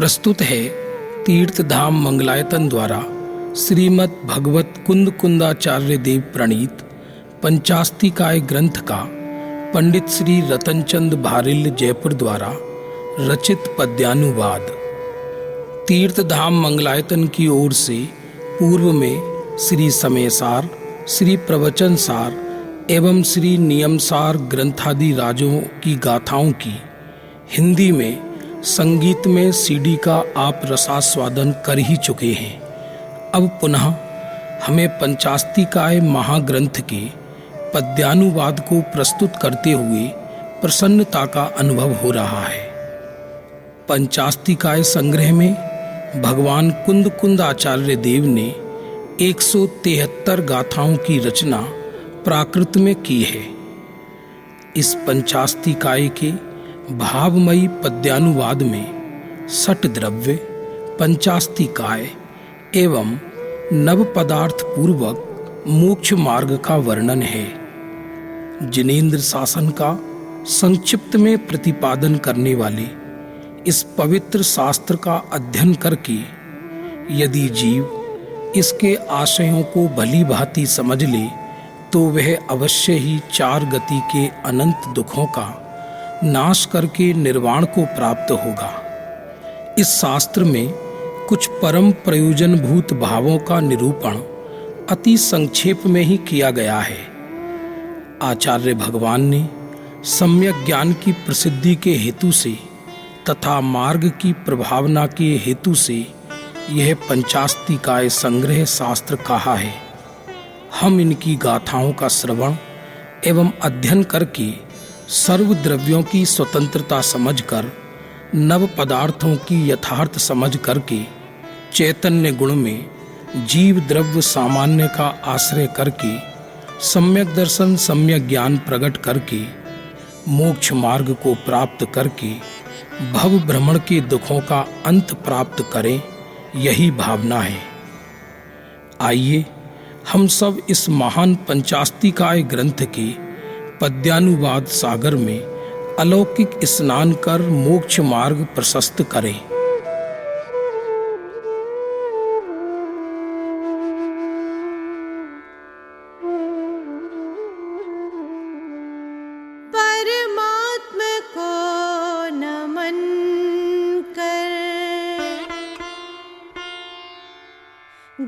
प्रस्तुत है तीर्थधाम मंगलायतन द्वारा श्रीमद् भगवत कुंद कुंदाचार्य देव प्रणीत पंचास्तिकाय ग्रंथ का पंडित श्री रतनचंद भारिल्ल जयपुर द्वारा रचित पद्यानुवाद। तीर्थधाम मंगलायतन की ओर से पूर्व में श्री समयसार, श्री प्रवचनसार एवं श्री नियमसार ग्रंथादि राजों की गाथाओं की हिंदी में संगीत में सीडी का आप रसास्वादन कर ही चुके हैं। अब पुनः हमें पंचास्तिकाय महाग्रंथ के पद्यानुवाद को प्रस्तुत करते हुए प्रसन्नता का अनुभव हो रहा है। पंचास्तिकाय संग्रह में भगवान कुंद कुंदाचार्य देव ने 173 गाथाओं की रचना प्राकृत में की है। इस पंचास्तिकाय के भावमयी पद्यानुवाद में षट द्रव्य, पंचास्तिकाय एवं नव पदार्थ पूर्वक मोक्ष मार्ग का वर्णन है। जिनेंद्र शासन का संक्षिप्त में प्रतिपादन करने वाले इस पवित्र शास्त्र का अध्ययन करके यदि जीव इसके आशयों को भली भांति समझ ले तो वह अवश्य ही चार गति के अनंत दुखों का नाश करके निर्वाण को प्राप्त होगा। इस शास्त्र में कुछ परम प्रयोजनभूत भावों का निरूपण अति संक्षेप में ही किया गया है। आचार्य भगवान ने सम्यक ज्ञान की प्रसिद्धि के हेतु से तथा मार्ग की प्रभावना के हेतु से यह पंचास्तिकाय संग्रह शास्त्र कहा है। हम इनकी गाथाओं का श्रवण एवं अध्ययन करके सर्व द्रव्यों की स्वतंत्रता समझकर, नव पदार्थों की यथार्थ समझ करके, चैतन्य गुण में जीव द्रव्य सामान्य का आश्रय करके, सम्यक दर्शन सम्यक ज्ञान प्रकट करके, मोक्ष मार्ग को प्राप्त करके भव भ्रमण के दुखों का अंत प्राप्त करें, यही भावना है। आइए हम सब इस महान पंचास्तिकाय ग्रंथ के पद्यानुवाद सागर में अलौकिक स्नान कर मोक्ष मार्ग प्रशस्त करें। परमात्मा को नमन कर,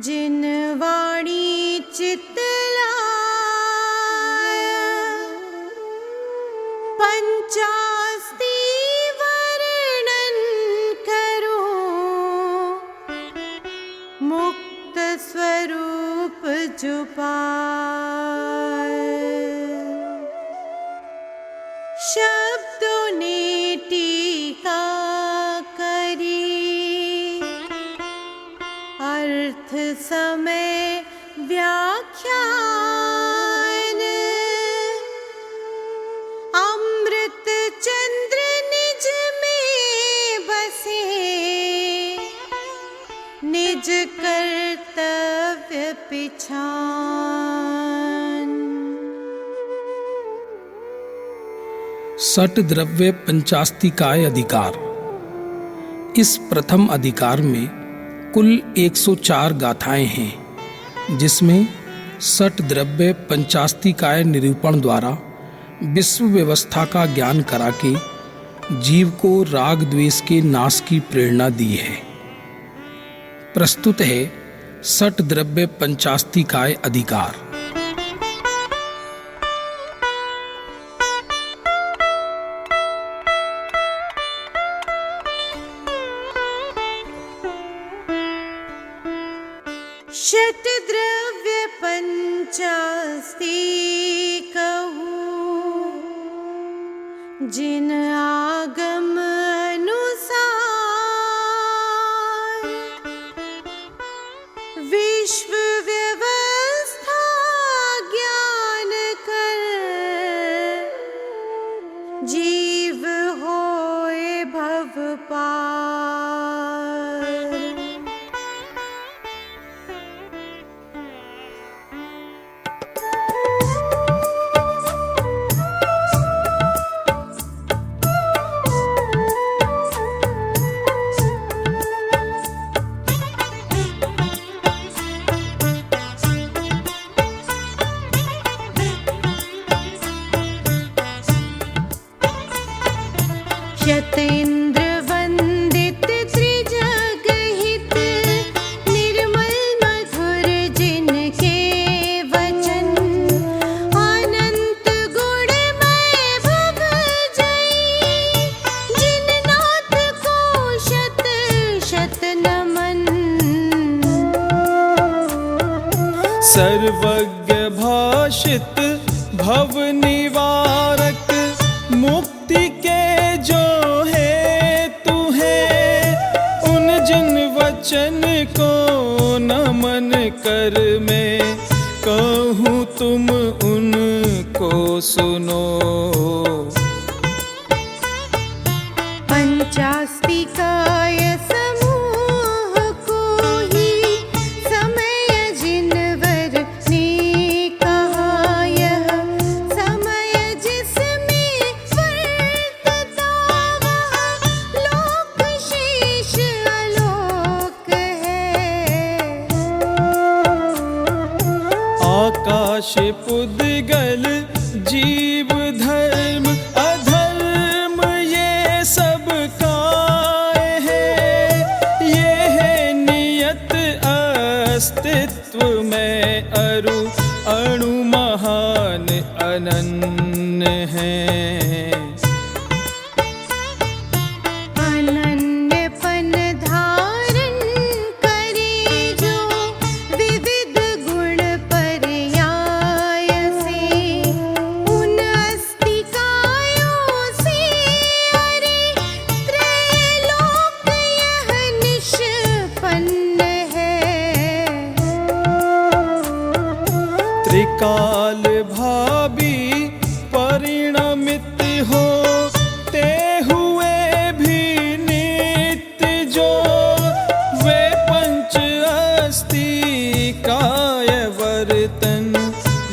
जिन वाणी चित्त पंचास्ति वर्णन करो, मुक्त स्वरूप जो पाए। शब्दों ने टीका करी, अर्थ समय व्याख्यान, अमृत चंद्र निज में बसे, निज कर्तव्य पिछान। षट द्रव्य पंचास्तिकाय अधिकार। इस प्रथम अधिकार में कुल 104 गाथाएं हैं, जिसमें षट द्रव्य पंचास्तिकाय निरूपण द्वारा विश्व व्यवस्था का ज्ञान करा के जीव को राग द्वेष के नाश की प्रेरणा दी है। प्रस्तुत है षट द्रव्य पंचास्तिकाय अधिकार। षट द्रव्य पंचास्ति कहूँ, जिन आगम अनुसार विश्व व्यवस्था ज्ञान कर, जीव होए भव पार। सर्वज्ञ भाषित भव निवारक, मुक्ति के जो हेतु है, उन जिन वचन को नमन कर मैं कहूँ तुम उनको सुनो। पंचास्तिकाय समूह को ही समय जिनवर ने कहा, यह समय जिसमें वर्तता वह लोक शेष आलोक है। आकाश पुद्गल जीव धर्म अधर्म ये सब काय है, ये है नियत अस्तित्व में अरु अणु महान अनन्य है। अनन्यपन धारण करे जो विविध गुण पर्याय से, उन अस्तिकायों से अरे त्रैलोक यह निष्पन्न है। त्रिकाल भावी परिणमित हो ते हुए भी नित्य जो, वे पंच अस्थि काय वर्तन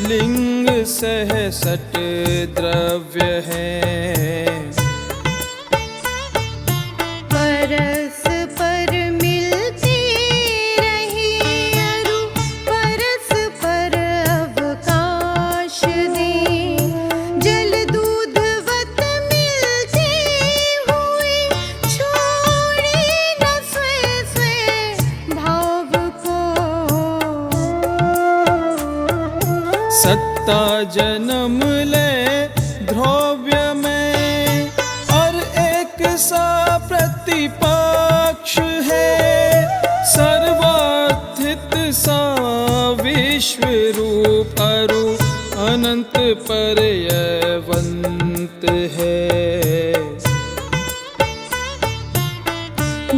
लिंग सह सट द्रव्य है। परस्पर मिलते रहे अरु परस्पर अवकाश दे, जल दूधवत मिलते हुए छोड़े न स्वे स्वे भाव को। सत्ता जन्म ले ध्रुव्य में और एक सा प्रतिपक्ष है, सर्वास्थित सा विश्व रूप अरु अनंत पर्यवंत है।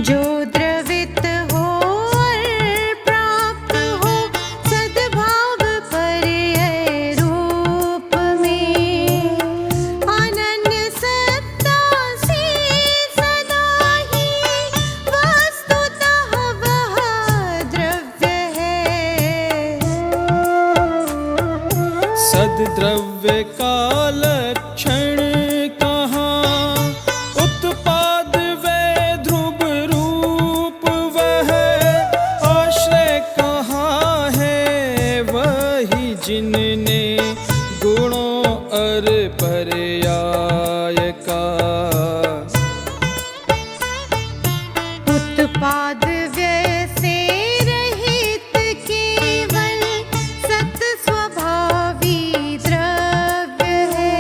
जो द्रवित हो और प्राप्त हो सद्भाव पर्यय रूप में, अनन्य सत्ता से सदा ही वस्तुतः वह द्रव्य है। सद्द्रव्य का लक्षण कहाँ, उत्पाद वे ध्रुव रूप वह, आश्रय कहाँ है वही जिनने गुणों अर पर्याय का। उत्पाद व्यय से रहित केवल सत स्वभावी द्रव्य है।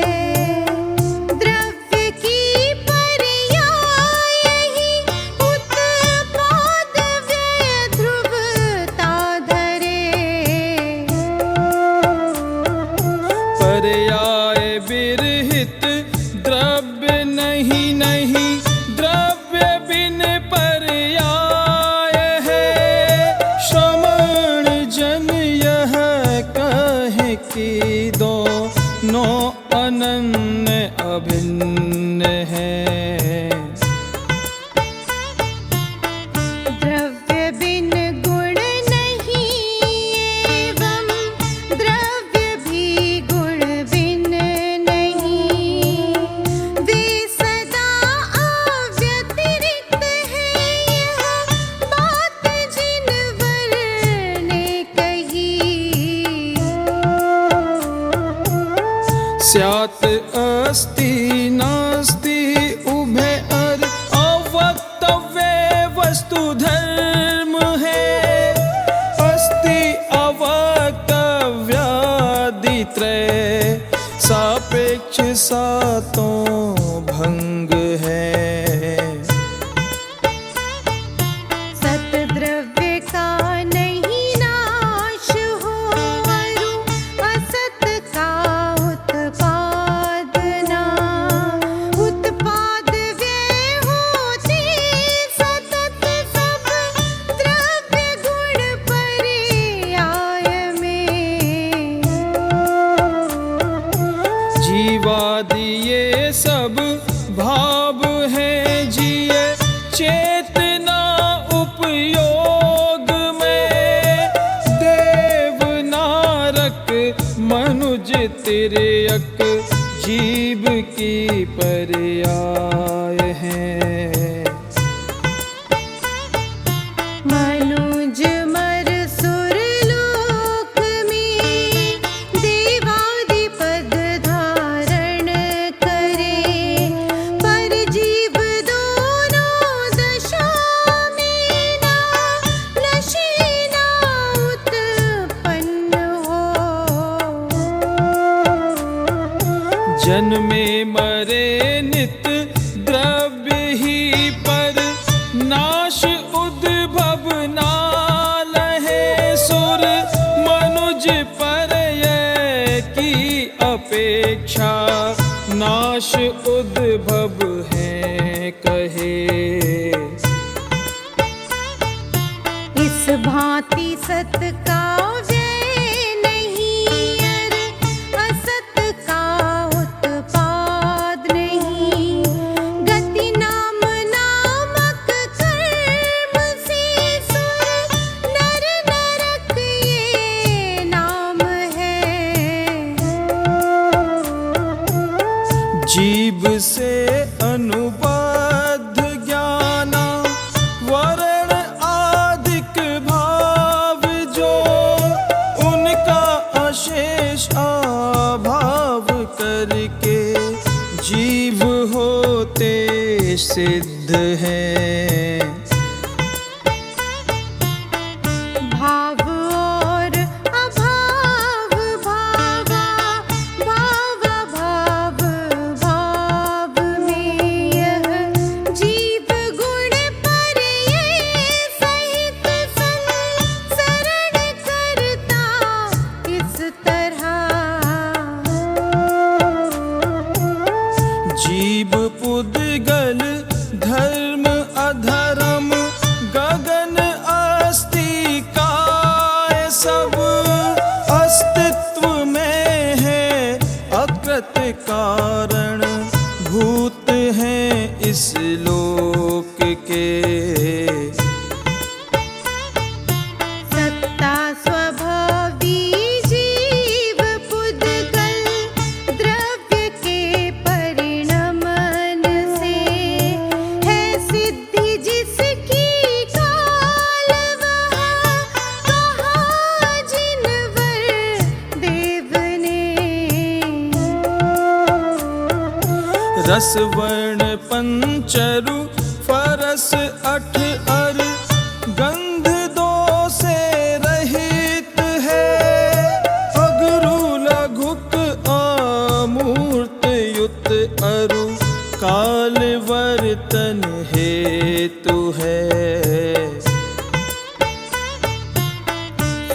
द्रव्य की पर्याय ही उत्पाद व्यय ध्रुवता धरे। पर्याय विरहित द्रव्य नहीं नहीं, द्रव्य बिन पर्याय है। श्रमण जन यह कहे कि दोनों अनन्य अभिन्न है। द्रव्य बिन गुण नहीं एवं द्रव्य भी गुण बिन नहीं, वे सदा अव्यतिरिक्त है। यह बात जिनवर ने कही, स्यात् अस्ति नास्ति उभय अर अवक्तव्य वस्तु धर्म है। अस्ति अवक्तव्यादि त्रय सापेक्ष सातों भंग है। सत द्रव्य का नहीं नाश हो मनुज तिर्यक जीव की पर्याय हैं। मनुज मर सुरलोक में देवादि पद धारण करे, पर जीव दोनों दशा में ना नशे ना उत्पन्न हो। जन्मे मरे नित द्रव्य ही पर, नाश उद्भव ना लहे सुर। मनुज परय की अपेक्षा, नाश उद्भव है कहे। इस भांति सत का व्यय नहीं, अर असत का उत्पाद नहीं। गति नाम नामक कर्म से सुर नर नरक ये नाम है। जीव से अनुबद्ध ज्ञाना, वरण आदिक भाव जो, उनका अशेष अभाव करके जीव होते सिद्ध हैं। भाव और अभाव भावा, भाव भाव भाव में यह जीव गुण परये सहित संसरण करता इस तरह। जीव पुद्गल धर्म अधर्म, गगन अस्तिकाय सब अस्तित्व में है अकृत कारण। भूत हैं इस लोक के, सत्ता स्वभावी जीव पुद्गल, द्रव्य के परिणमन से है सिद्धि जिसकी काल वह कहा जिनवर देव ने। रस वर्ण पंचरु फरस अठ अर, गंध दो से रहित है। अगरु लघुक अमूर्त युत अरु, काल वर्तन हेतु है।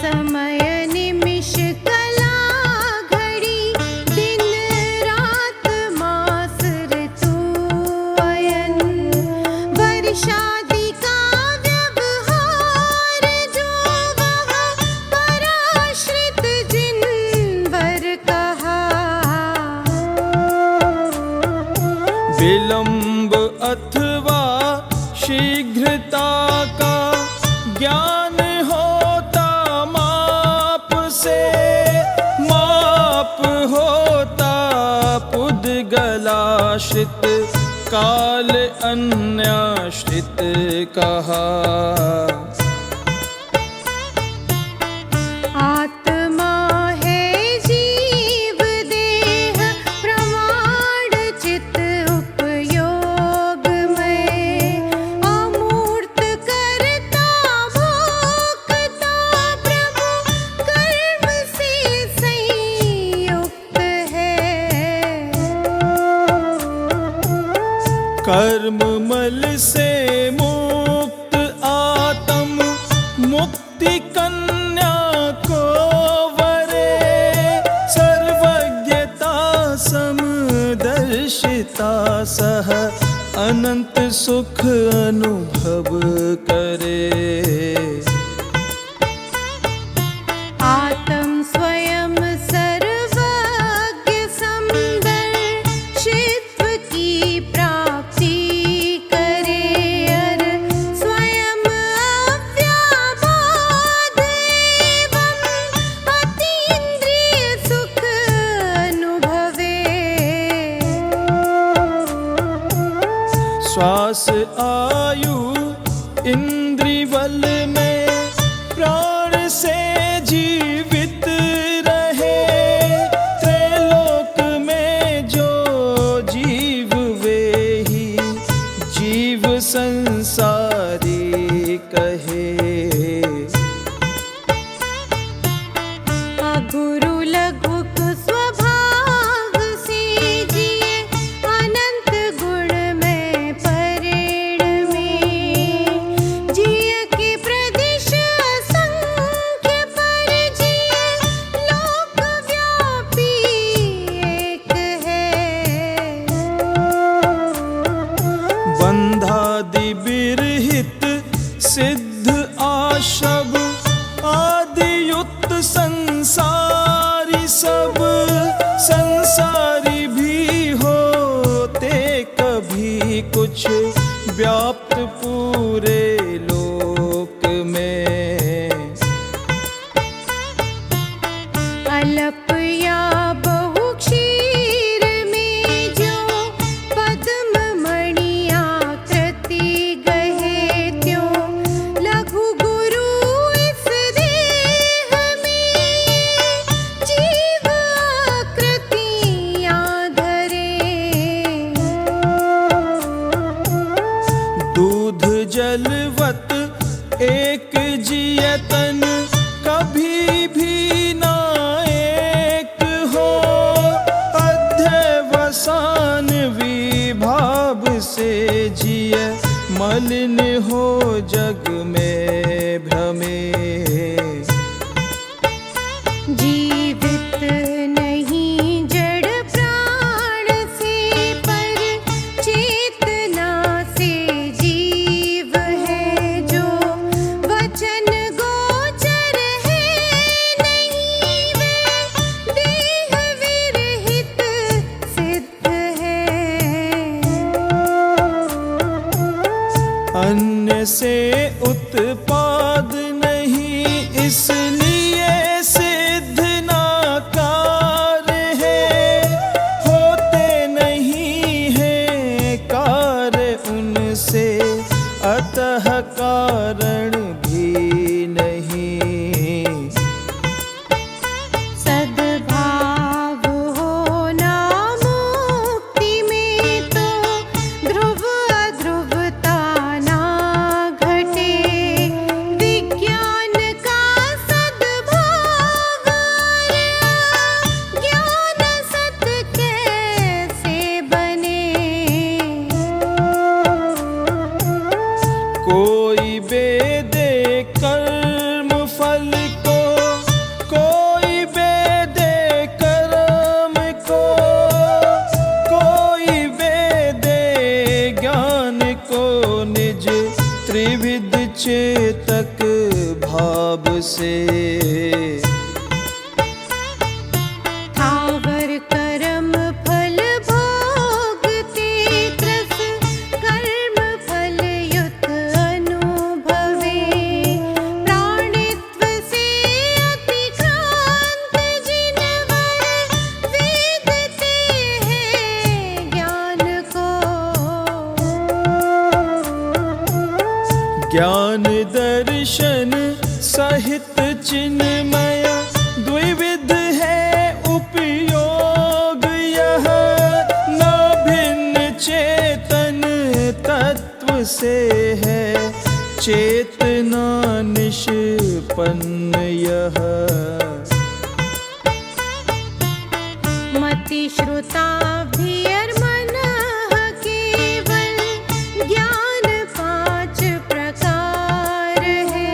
समय निमिष कला घड़ी, दिन रात मास ऋतु अयन। वर्षादि का व्यवहार जो वह पराश्रित जिनवर कहा। विलंब अथवा शीघ्रता का ज्ञान होता माप से। माप होता पुद्गलाश्रित, काल अन्याश्रित कहा। आत्मा है जीव देह प्रमाण चित उपयोग में। अमूर्त करता भोक्ता प्रभु, कर्म से संयुक्त है। कर्म मल से मुक्त आत्म, मुक्ति कन्या को वरे। सर्वज्ञता समदर्शिता सह, अनंत सुख अनुभव करे। आत्म स्वयं सर्वज्ञ संदर्शित्व की प्राप्ति करे। अर स्वयं अव्याबाध एवं अतीन्द्रिय सुख गुरु लघुक स्वभाव से जिए अनंत गुण में परिणमे जिय के प्रदिश असंख्य पर जिए लोक व्यापी एक है। बंधादि बिरहित सिद्ध आशब आदियुक्त संसारी सब संसारी भी होते कभी कुछ व्याप्त पूरे लोक में। अलप या बहु क्षीर में जो पद्म मणि आकृति गहे त्यों लघु गुरु इस देह में जीव आकृतियां धरे। दूध जलवत एक जियतन कभी भी ना एक हो अध्यवसान विभाव से जिय मलिन हो जग में भ्रमे। जीवित नहीं जड़ प्राण से पर चेतना से जीव है जो वचन गोचर है नहीं वे देह विरहित सिद्ध है। अन्य से उत्पाद नहीं इसलिए सिद्ध नाकार है होते नहीं है कार्य उनसे अतः कारण भी नहीं। सद्भाव होना मुक्ति में तो ध्रुव अध्रुवता ना घटे विज्ञान का सद्भाव ज्ञान सत कैसे बने। कोई वेदे कर्म फल को कोई वेदे कर्म को कोई वेदे ज्ञान को निज त्रिविध चेतक भाव से। थावर कर्म फल भोगते त्रस कर्म फल युत अनुभवे प्राणित्व से अतिक्रांत जिनवर वेदते हैं ज्ञान को। ज्ञान दर्शन सहित चिन्मय द्विविध है उपयोग यह न भिन्न चेतन तत्व से है चेतना निष्पन्न यह। मति श्रुता भियर मन केवल ज्ञान पांच प्रकार है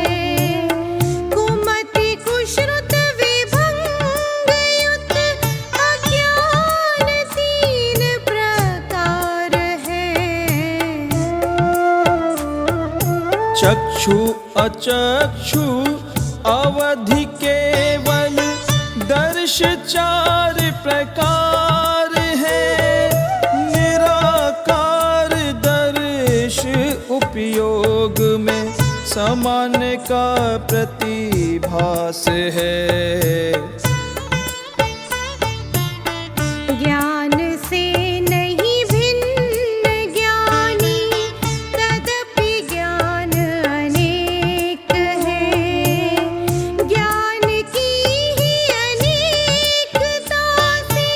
कुमति कुश्रुत विभंग युत अज्ञान तीन प्रकार है। चक्षु अचक्षु अवधि केवल दर्श चार प्रकार है निराकार दर्श उपयोग में सामान्य का प्रतिभास है। ज्ञान से नहीं भिन्न ज्ञानी तदपि ज्ञान अनेक है। ज्ञान की ही अनेकता से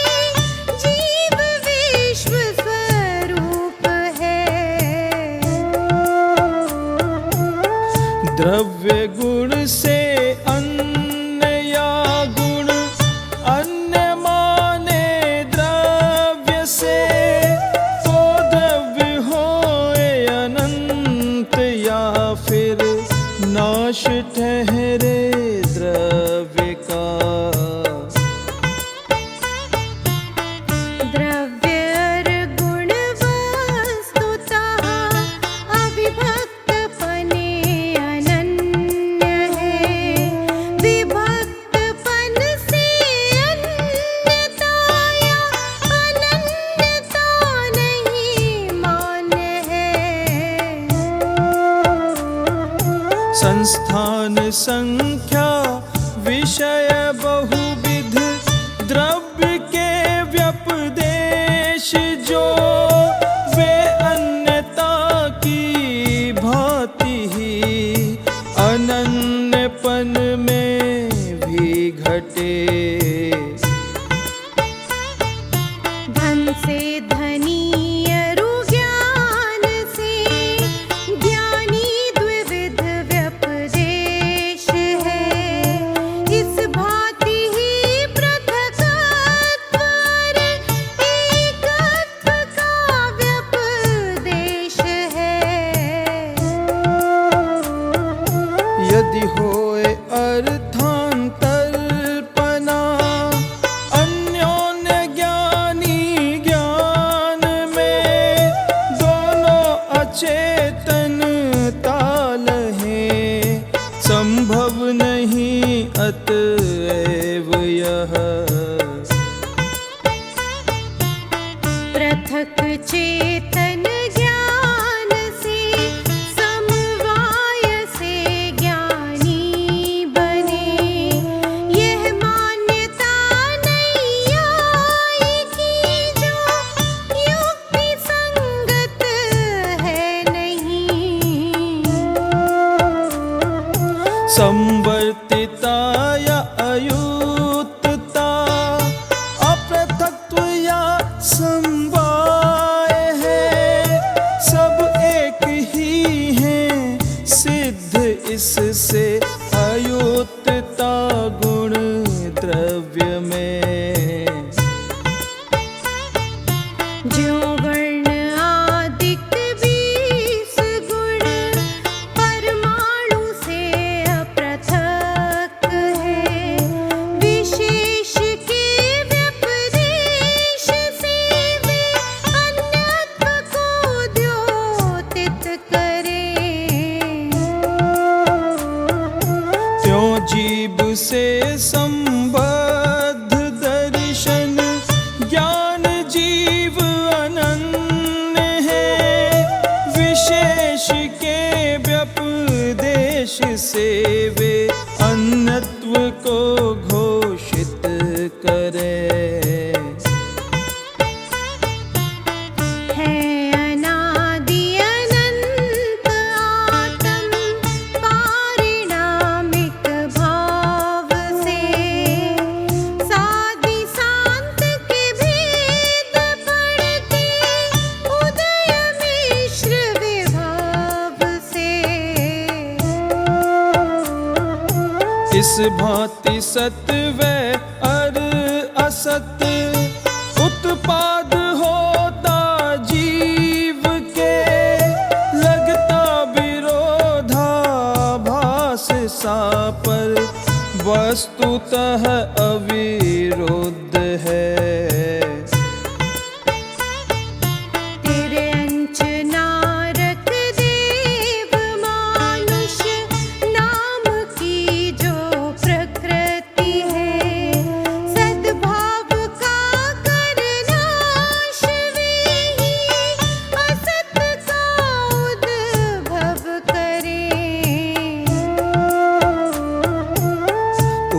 जीव विश्व स्वरूप है। द्रव्य गुण से अन्न या गुण संस्थान संख्या विषय बहुविध, द्रव्य के व्यपदेश जो, वे अन्यता की भांति ही अनन्यपन में भी घटे। धन से धनी अरु ज्ञान से ज्ञानी द्विविध व्यपदेश है। इस भांति ही पृथकत्व और एकत्व का व्यपदेश है। यदि होए अर्थांतरपना अन्योन्य ज्ञानी ज्ञान में, दोनों अचेतन तालहे संभव नहीं अतएव यह। पृथक चेतन ज्ञान से समवाय से ज्ञानी बने, यह मान्यता नहीं आई कि जो युक्ति संगत है नहीं। संवर्तिता या अयुक्तता, अपृथक्त्व या समवाय है, सब एक ही हैं सिद्ध इससे अयुक्तता गुण द्रव्य में। ज्यों वर्ण आदिक 20 गुण परमाणु से अपृथक है, विशेष के व्यपदेश से वे अन्यत्व को द्योतित करें। त्यों जीव से संबद्ध दर्शन ज्ञान जीव अनन्य है, विशेष के व्यपदेश से वे अन्यत्व को घोषित करें। है अनादि अनंत आत्म पारिणामिक भाव से, सादि सांत के भेद पढ़ते उदय मिश्र विभाव से। इस भांति सत व अर असत उत्पाद होता जीव के, लगता विरोधाभास सा पर वस्तुतः अविरुद्ध है। तेरे अंच नारक देव मानुष नाम की जो प्रकृति है, सद्भाव का करनाश वे ही असत का उद्भव करें।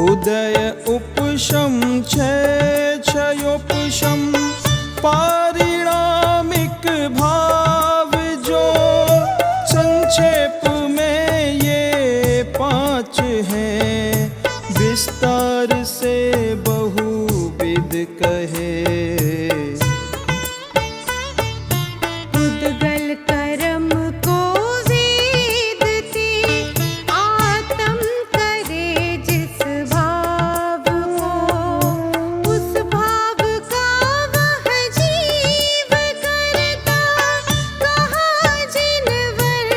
उदय उपशम क्षय क्षयोपशम पारिणामिक भाव जो, संक्षेप में ये 5 हैं, विस्तार से बहुविध कहे। उद्गल कर्म को वेदते आत्म करे जिस भाव को, उस भाव का वह जीव करता कहा जिनवर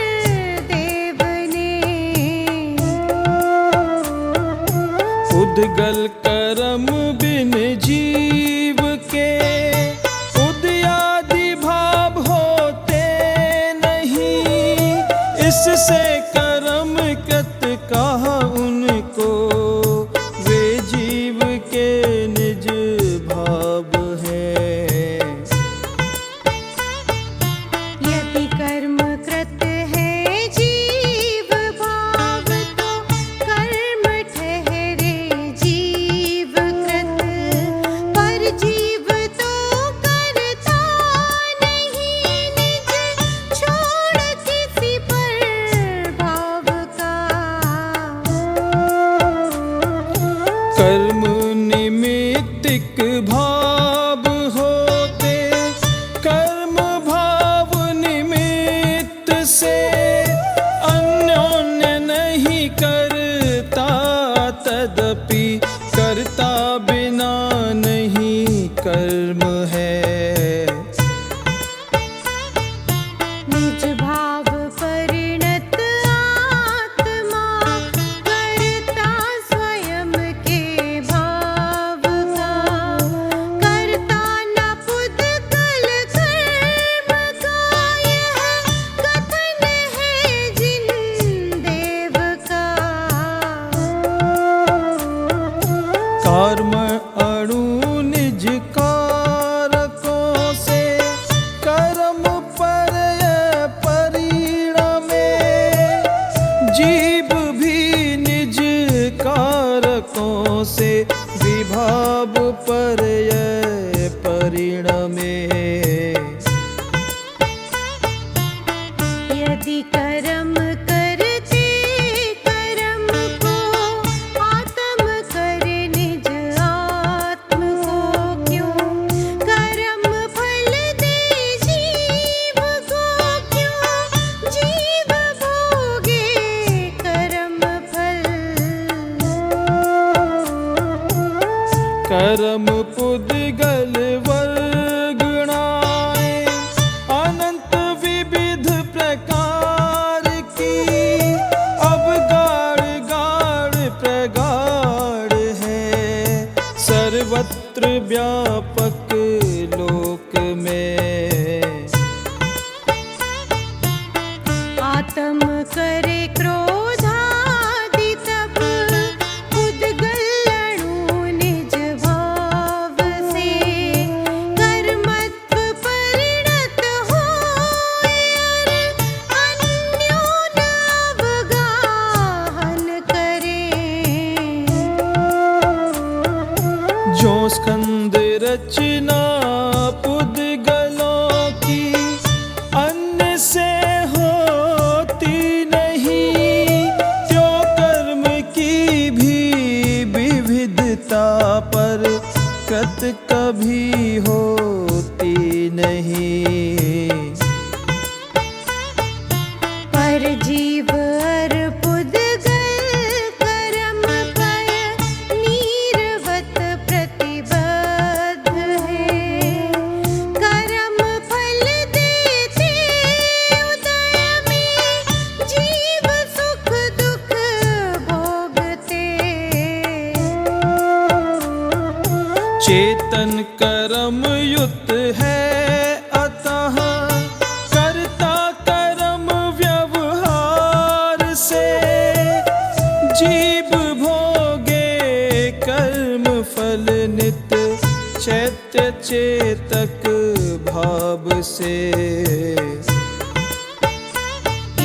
देव ने। उद्गल कर्म बिन जीव के उदयादि भाव होते नहीं, इससे कर्म कृत कहा उनको, वे जीव के निज भाव हैं। यदि कर्म कृत है जीव भाव कर्म अणु निज कारकों से, कर्म परय परिणमे। जीव भी निज कारकों से, विभाव परय परिणमे। यदि कर्म करते कर्म को, आत्म करे निज आत्म को क्यों। कर्म फल दे जीव को क्यों, जीव भोगे कर्म फल। कर्म पुद्गल वर्गणाए, अनंत विविध प्रकार की। अब गाढ़ गाढ़ प्रगाढ़ है, सर्वत्र व्यापक लोक में। आत्म करे क्रोधादि तब, उद्गल अणु निज भाव से। कर्मत्व परिणत होए और अन्योन अवगाहन करे। जो स्कंद रचना पुद्गलों की, अन्य से होती नहीं। त्यों कर्म की भी विविधता पर, कृत कभी होती नहीं। पर जीव अर पुद्गल कर्म पर, नीरवत प्रतिबद्ध है। कर्म फल देते उदय में, जीव सुख दुख भोगते। चेतन कर्म युक्त है, अतः करता कर्म व्यवहार से। जीव भोगे कर्म फल नित, चैत्य चेतक भाव से।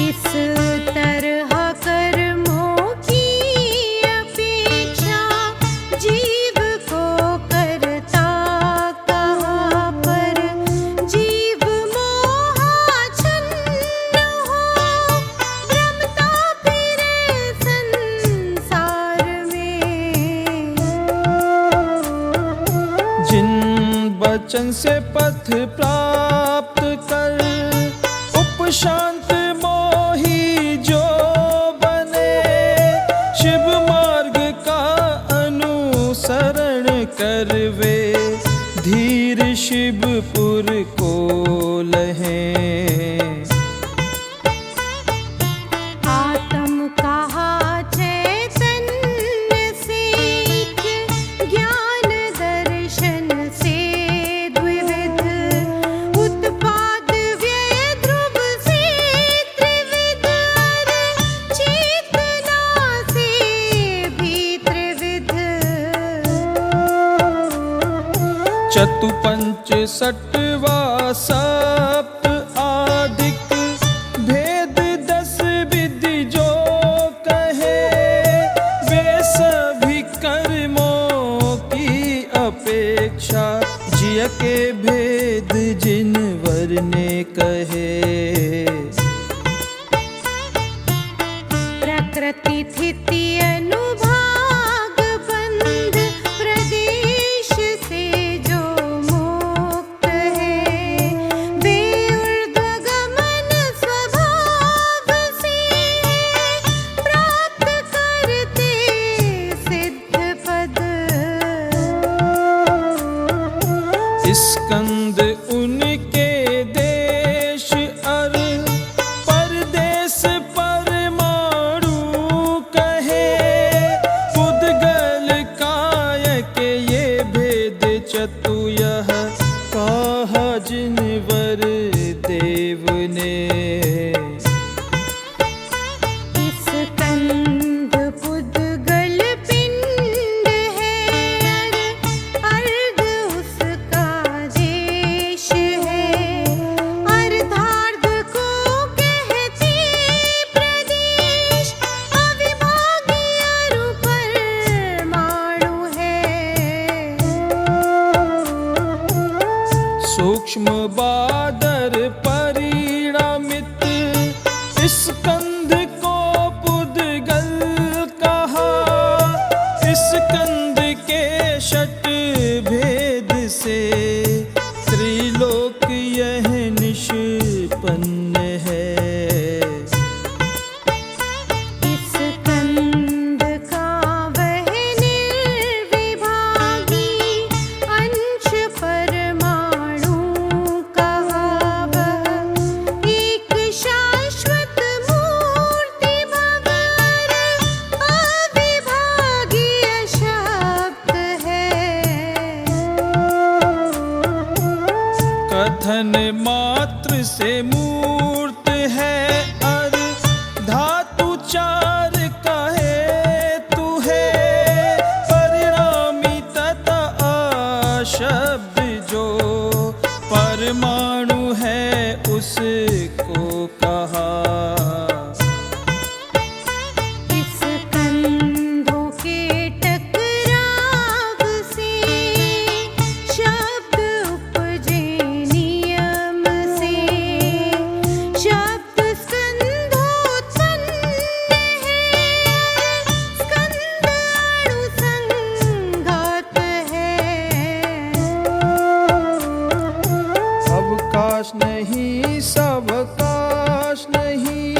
इस तरह कर्मों की अपेक्षा, जीव को करता कहाँ पर। जीव मोहाच्छन्न हो, भ्रमता फिरे संसार में। जिन वचन से पथ प्राप्त कर, उपशांत मोही जो बने। शिव मार्ग का अनुसरण करवे, धीर शिवपुर को लहें। आत्म कहा चैतन्य सेक, ज्ञान दर्शन से द्विविध। उत्पाद व्यय ध्रुव से त्रिविध, चेतना से भी त्रिविध। चतुपंच सटवा सप्त आदिक, भेद 10 विधि जो कहे। वे सभी कर्मों की अपेक्षा, जिय के भेद जिन वर्णे कहे। प्रकृति स्थिति अनुभाग बंध, प्रदेश से जो मुक्त है। वे ऊर्ध्वगमन स्वभाव से, प्राप्त करते सिद्ध पद। स्कंद उनके देश अर, परदेश परमाणु कहे। पुद्गल काय के ये भेद चतु, यह कहा जिनवर देव ने। स्कंद पुद्गल पिंड है, सूक्ष्म बादर परिणामित स्कंध को पुद्गल कहा। स्कंद के षट भेद से त्रिलोक यह निष्पन्न है। स्कंद का वह निर्विभागी अंश परमाणु कहा। वह एक शाश्वत मूर्ति भवर अविभागीय शब्द है। कथन मात्र से मूर्त है और धातु चार कहे तू है। परिणामी तथा अशब्द जो परमाणु है उसको कहा। स्कंधों के टकराव से शब्द उपजे नियम से। शब्द स्कंधोत्पन्न है। स्कंद अणुसंघात है। अवकाश नहीं सावकाश नहीं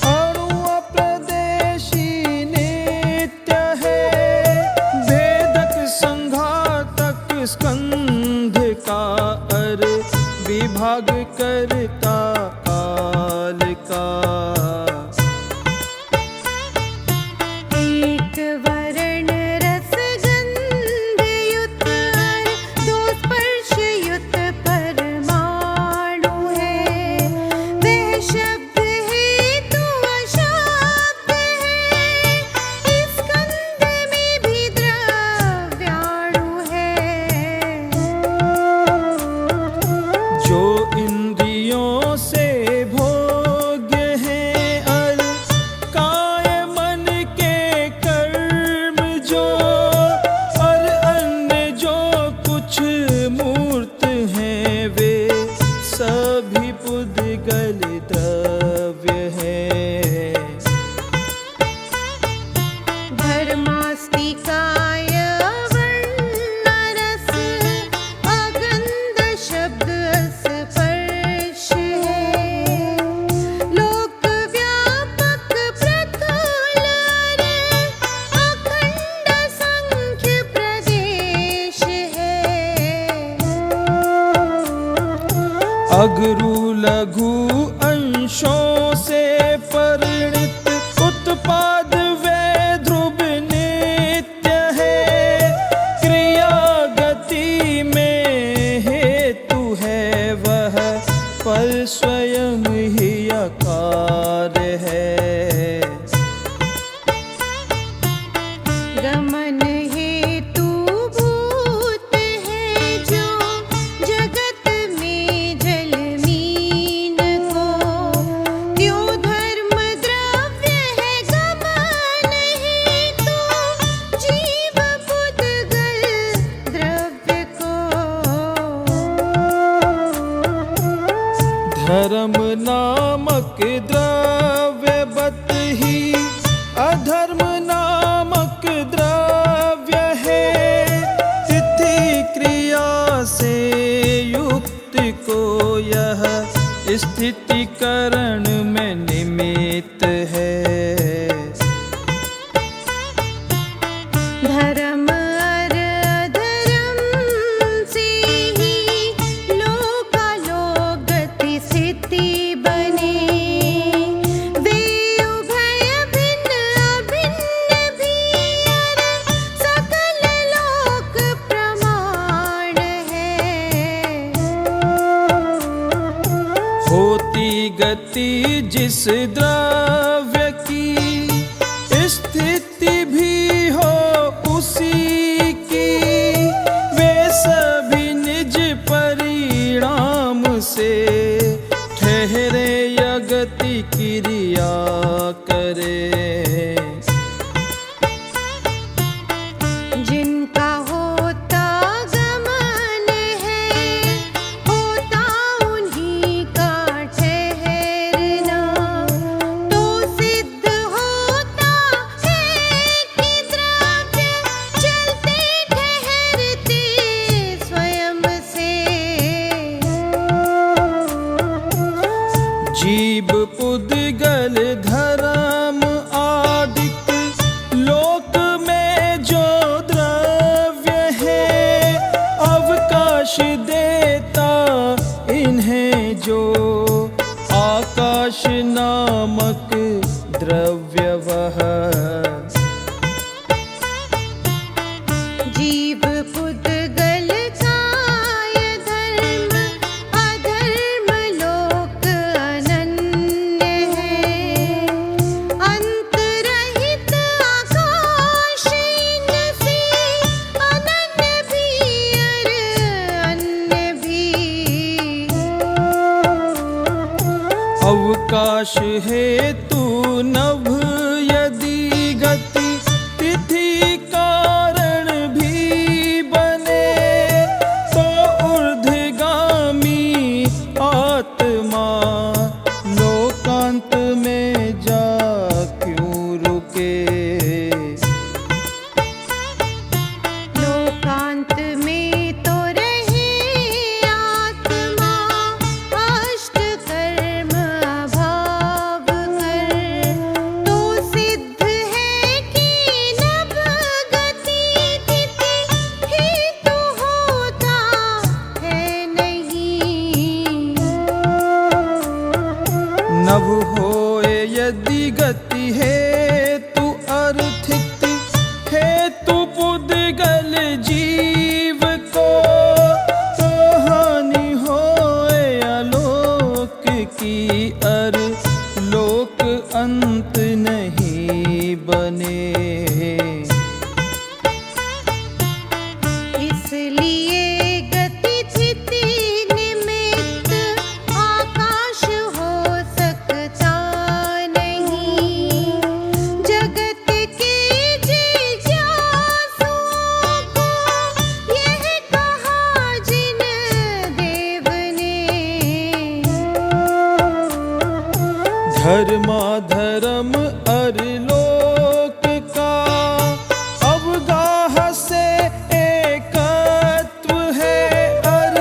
अणु अप्रदेशी नित्य है। भेदक संघातक स्कंध का अर विभाग करता काल का। एक वर्ण रस गंध युत दो स्पर्श युत परमाणु है। वह शब्द हेतु अशब्द है। स्कंद में भी द्रव्याणु है। जो इंद्रियों से भोग्य है और काय मन के कर्म जो और अन्य जो कुछ मूर्त हैं वे सभी पुद्गल द्रव्य हैं। धर्मास्तिकाय वर्णरस अगंध शब्द स्पर्श है। लोक व्यापक प्रतुल अखंड संख्य प्रदेश है। अगरु लघु अंशों से परिणित उत्पाद वे ध्रुव नित्य है। क्रिया गति में हेतु है वह पर स्वयं ही आकार है। गमन हेतु भूत है जो जगत में जलमीन को। त्यों धर्म द्रव्य है गमन हेतु जीव पुद्गल द्रव्य को। धर्म नामक द्रव्य बत ही अधर्म नामक द्रव्य है। तिथि क्रिया से युक्त को यह स्थितिकरण में निमित्त है। धर्म और अधर्म से ही लोकालोक गति स्थिति बने। वे उभय भिन्न अभिन्न भी और सकल लोक प्रमाण है। होती गति जिस द्रव्य की स्थिति भी हो उसी की। वे सभी निज परिणाम से ठहरे या गति क्रिया करे। जिनका होता गमन है हो आकाश हेतु नभ यदि गति तिथि कारण भी बने, तो ऊर्ध्वगामी आत्मा लोकांत में जा क्यों रुके। लोकांत में तो रहे आत्मा अष्ट कर्म अभाव कर, तो सिद्ध है कि नभ गति तिथि ही तो होता है नहीं। नभ होए यदि गति हेतु अर्थित, हेतु पुद्गल जीव को, तो हानि होए आलोक की अर लोक अंत नहीं बने। इसलिए गति स्थिति निमित्त आकाश हो सकता नहीं। जगत के जिज्ञासुओं को यह कहा जिन देव ने। धर्माधर्म अर लोक का अवगाह से एकत्व है, अर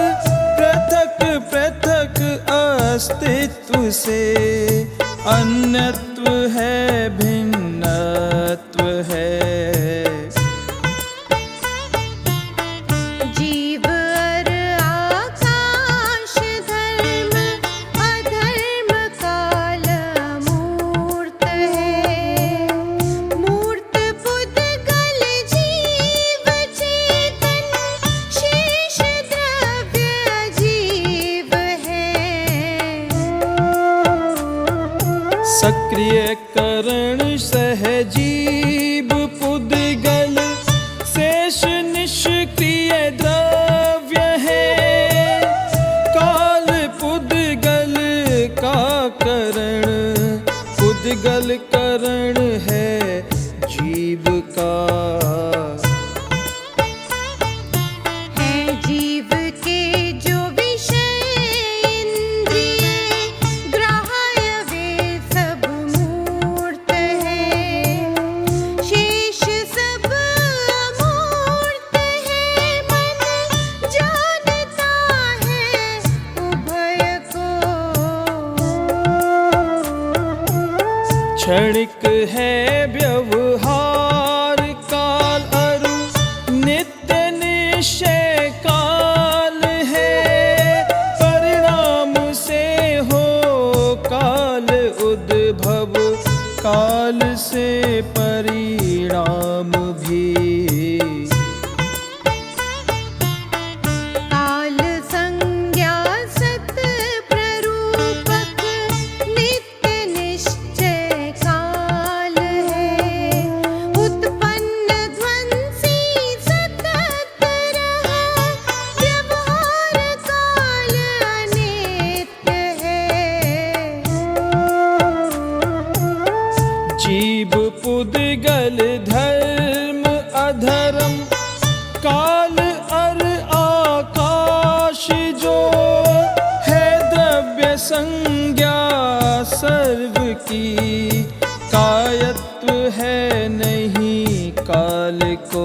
पृथक पृथक अस्तित्व से अन्यत्व है, भिन्नत्व है। जीव अर आकाश धर्म अधर्म काल मूर्त है। मूर्त पुद्गल जीव चेतन शेष द्रव्य जीव है। सक्रिय करण सहजीव पुद्गल, शेष निष्क्रिय द्रव्य है। काल पुद्गल का करण, पुद्गल करण है जीव का। है जीव के जो विषय इंद्रिय ग्राह्य वे सब मूर्त है। शेष सब अमूर्त है। मन जानता है उभय को। क्षणिक है व्यवहार काल, अरु नित्य निश्चय काल है। परिणाम से हो काल उद्भव, काल से परिणाम भी। काल संज्ञा सत प्ररूपक नित्य निश्चय काल है। उत्पन्न ध्वंसी सतत रहा, व्यवहार काल अनित्य है। जीव पुद्गल धर्म अधर्म काल अर आकाश जो है, द्रव्य संज्ञा सर्व की। कायत्व है नहीं काल को।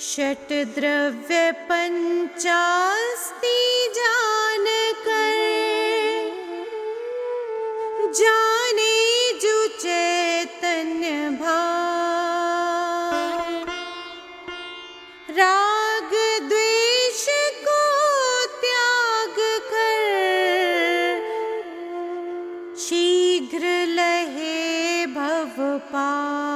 षट द्रव्य पंचास्ति जान कर, जाने जो चैतन्य भाव। राग द्वेष को त्याग कर, शीघ्र लहे भव पार।